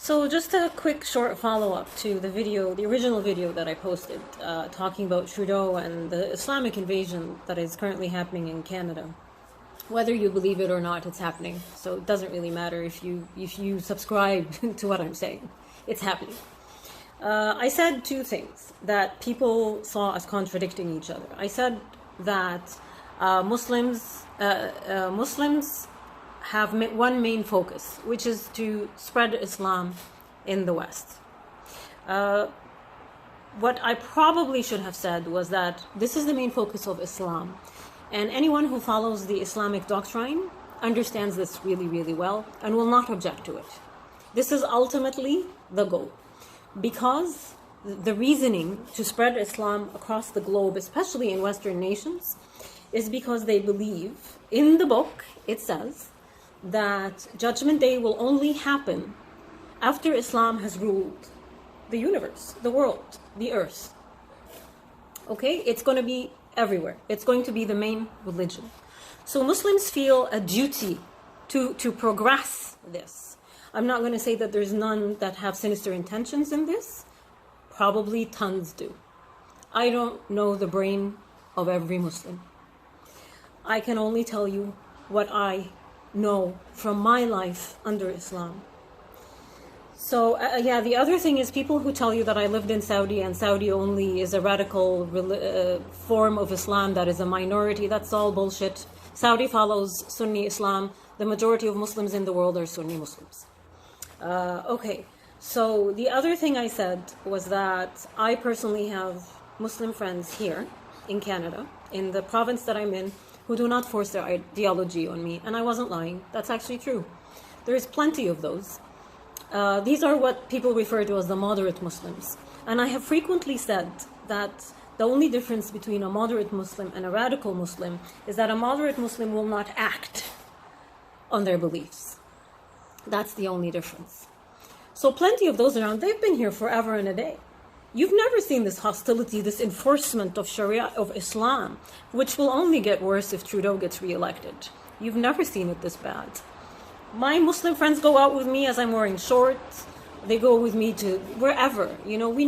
So just a quick short follow-up to the video, the original video that I posted, talking about Trudeau and the Islamic invasion that is currently happening in Canada. Whether you believe it or not, it's happening. So it doesn't really matter if you subscribe to what I'm saying. It's happening. I said two things that people saw as contradicting each other. I said that Muslims have one main focus, which is to spread Islam in the West. What I probably should have said was that this is the main focus of Islam, and anyone who follows the Islamic doctrine understands this really, really well and will not object to it. This is ultimately the goal, because the reasoning to spread Islam across the globe, especially in Western nations, is because they believe, in the book it says, that Judgment Day will only happen after Islam has ruled the universe, the world, the earth. Okay? It's going to be everywhere. It's going to be the main religion. So Muslims feel a duty to progress this. I'm not going to say that there's none that have sinister intentions in this. Probably tons do. I don't know the brain of every Muslim. I can only tell you what I know from my life under Islam. So yeah, the other thing is people who tell you that I lived in Saudi and Saudi only is a radical form of Islam that is a minority. That's all bullshit. Saudi follows Sunni Islam. The majority of Muslims in the world are Sunni Muslims. Okay, so the other thing I said was that I personally have Muslim friends here in Canada, in the province that I'm in, who do not force their ideology on me. And I wasn't lying. That's actually true. There is plenty of those. These are what people refer to as the moderate Muslims. And I have frequently said that the only difference between a moderate Muslim and a radical Muslim is that a moderate Muslim will not act on their beliefs. That's the only difference. So plenty of those around, they've been here forever and a day. You've never seen this hostility, this enforcement of Sharia, of Islam, which will only get worse if Trudeau gets re-elected. You've never seen it this bad. My Muslim friends go out with me as I'm wearing shorts. They go with me to wherever. You know, it's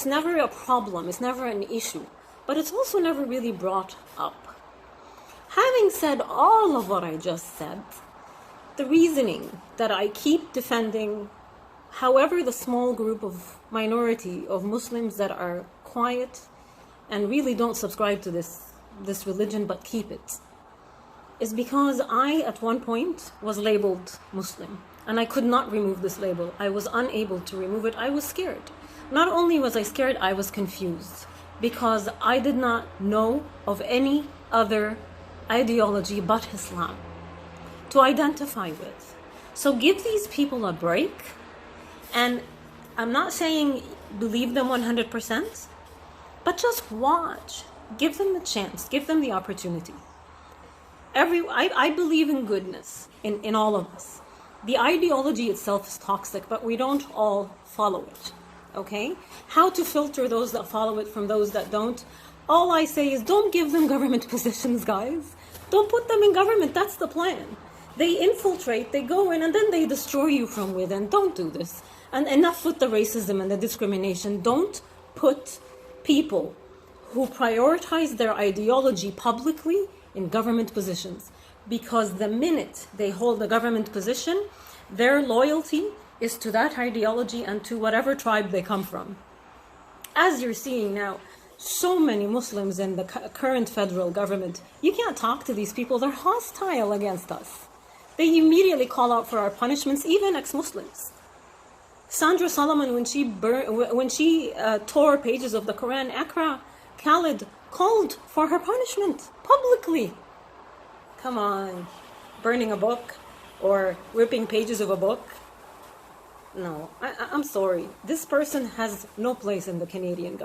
never a problem. It's never an issue. But it's also never really brought up. Having said all of what I just said, the reasoning that I keep defending, however, the small group of minority of Muslims that are quiet and really don't subscribe to this religion but keep it, is because I, at one point, was labeled Muslim. And I could not remove this label. I was unable to remove it. I was scared. Not only was I scared, I was confused. Because I did not know of any other ideology but Islam to identify with. So give these people a break. And I'm not saying believe them 100%, but just watch. Give them the chance. Give them the opportunity. I believe in goodness in all of us. The ideology itself is toxic, but we don't all follow it. Okay? How to filter those that follow it from those that don't? All I say is don't give them government positions, guys. Don't put them in government. That's the plan. They infiltrate, they go in, and then they destroy you from within. Don't do this. And enough with the racism and the discrimination. Don't put people who prioritize their ideology publicly in government positions. Because the minute they hold a government position, their loyalty is to that ideology and to whatever tribe they come from. As you're seeing now, so many Muslims in the current federal government, you can't talk to these people. They're hostile against us. They immediately call out for our punishments, even ex-Muslims. Sandra Solomon, when she tore pages of the Quran, Akra Khalid called for her punishment publicly. Come on, burning a book or ripping pages of a book. No, I'm sorry. This person has no place in the Canadian government.